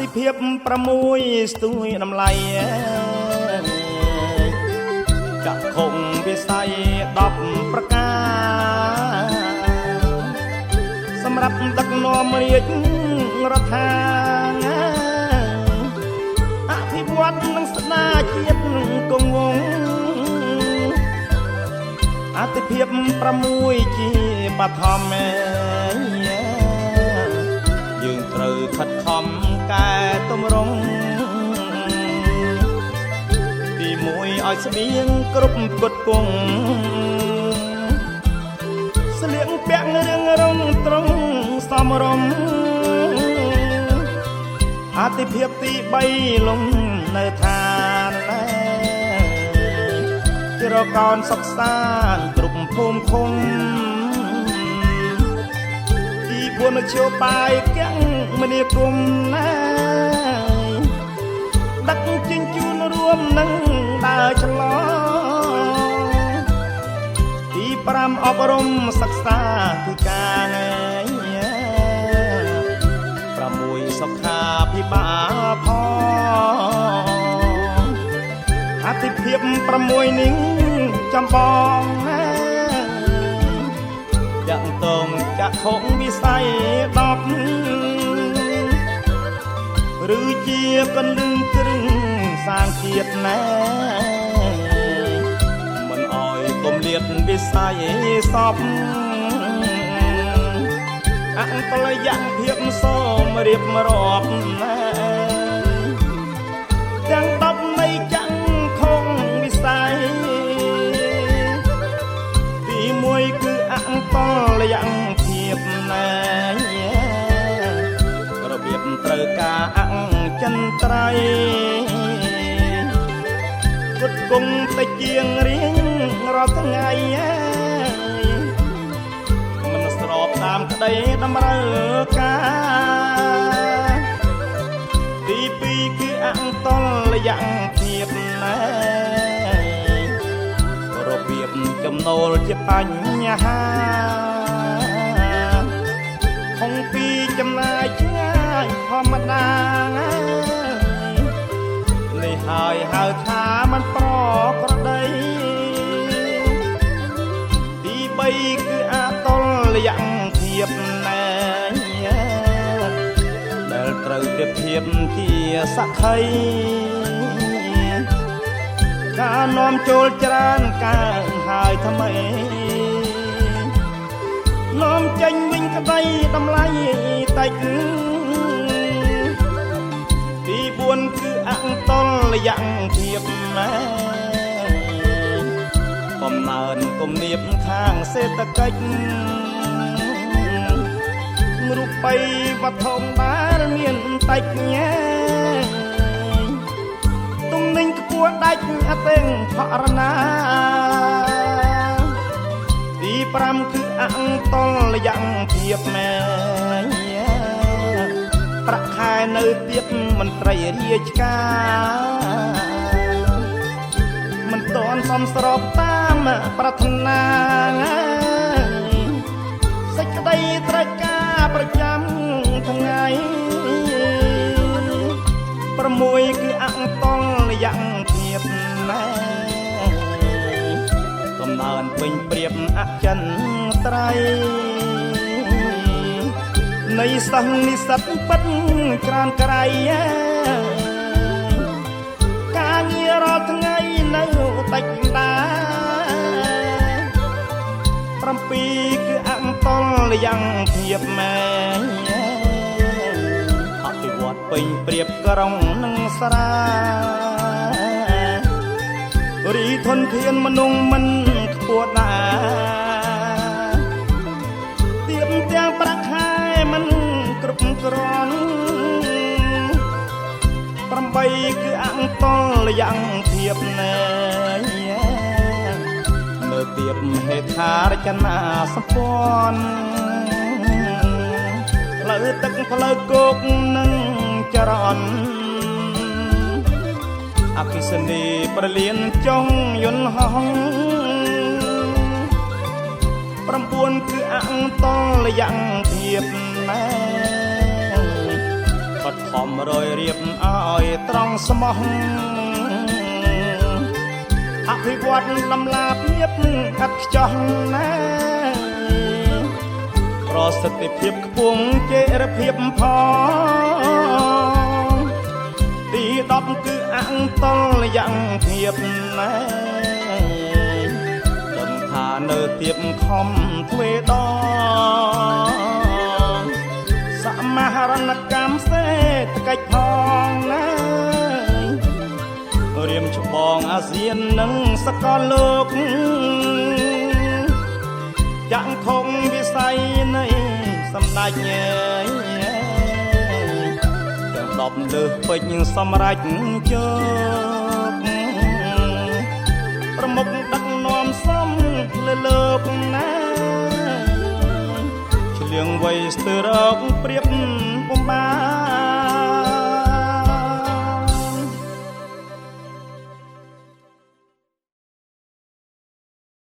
ទិភាព6ស្ទួយតម្លៃចាក់ខុងវិស័យ10ប្រការសម្រាប់ដឹកនាំរាជរដ្ឋាអភិវឌ្ឍនិងស្ដារជាតិគង់វង្សអទិភាព6ជាបឋមយើងត្រូវខិតខំកែតម្រង់ទី1ឲ្យស្បៀងគ្រប់គុតគង់ស្លៀកពាក់រឿងរងត្រង់សមរម្យអទិភាពទី3លំនៅឋានជារកោនសុខសាន្តគ្រប់ភូមិឃុំទី4នយោបាយកាំងមនីគុំណាដឹកជញ្ជូនរួមនឹងដើរឆ្លងទី5អប់រំសិក្សាគឺការ6សុខាភិបាលផងអទិភាព6នេះចំបងយ៉ាងតងចាក់ខុងវិស័យ10ឬជាកន្លឹងគ្រឹងសាងជាតិណែមិនអោយគំលាតវិស័យសពអង្គលយ៉ាងភាពសមរៀបរាប់ទាំង10នៃចាំងខុងវិស័យទី1គឺអង្គលយ៉ាងភាពណែរបៀបត្រូវការអង្គចិនត្រៃគុតគង់តែជាងរៀងរាល់ថ្ងៃមិនស្របតាមក្តីតម្រូវការទី2គឺអង្គលយ៉ាងភាពណែរបៀបចំណូលជាបញ្ហាខំពីចំណាយឆ្ងាយធម្មតានេះហើយហៅថាมันប្រក្រតីទី3គឺអតលយ៉ាងភាពណែដែលត្រូវប្រៀបធៀបជាសក្ខីការនាំចូលច្រើនកើនហើយថ្មីនាំចេញវិញក្តីតម្លៃតិចទី4គឺអង្គលយ៉ាងភាពណែបំណើនគំនាបខាងសេដ្ឋកិច្ចរូបិយវត្ថុដែលមានតិចញ៉ែទំនិញខ្ពស់ដាច់អតេងផរណាទី5គឺអង្គលយ៉ាងភាពណែប្រាក់ខែនៅទៀតមន្ត្រីរាជការមិនតន់សមស្របតាមប្រាថ្នាសេចក្តីត្រូវការប្រចាំថ្ងៃ6គឺអង្គយ៉ាងភាពណែកំណើនពេញព្រៀបអចិន្ត្រៃយ៍នៃសិស្សនិស្សិតពិតក្រានក្រៃការងាររាល់ថ្ងៃនៅតិចដា7គឺអង្គយ៉ាងភាពម៉ែអភិវឌ្ឍពេញព្រៀបក្រុងនិងស្រារីធនធានមនុស្សមិនខ្ពស់ណាទៀមទាំងប្រាក់ខែមិនគ្រប់គ្រាន់8គឺអង្គយ៉ាងភាពណែនៅទៀបហេដ្ឋារចនាសម្ព័ន្ធផ្លូវទឹកផ្លូវគោកនិងចរន្តអគិសនីប្រលានចុងយន្តហោះ9គឺអង្គយ៉ាងភាពណែប តខំរយរៀបឲ្យត្រង់ស្មោះអភិវឌ្ឍដំណាភាពឥតខ្ចោះណាប្រសិទ្ធភាពខ្ពង់ជេរភាពផងទី10គឺអង្តលយ៉ាងភាពណាដឹងថានៅទៀបខំទ្វេដងសមហរណកម្មសេដ្ឋកិច្ចផងណារៀមច្បងអាស៊ាននិងសកលលោកយ៉ាងធំវិស័យនៃសម្ដេចទាំង10លើសពេញសម្រេចជោគប្រមុខដឹកនាំសំលើលោកណាឆ្លៀងវ័យស្ទើររកព្រៀប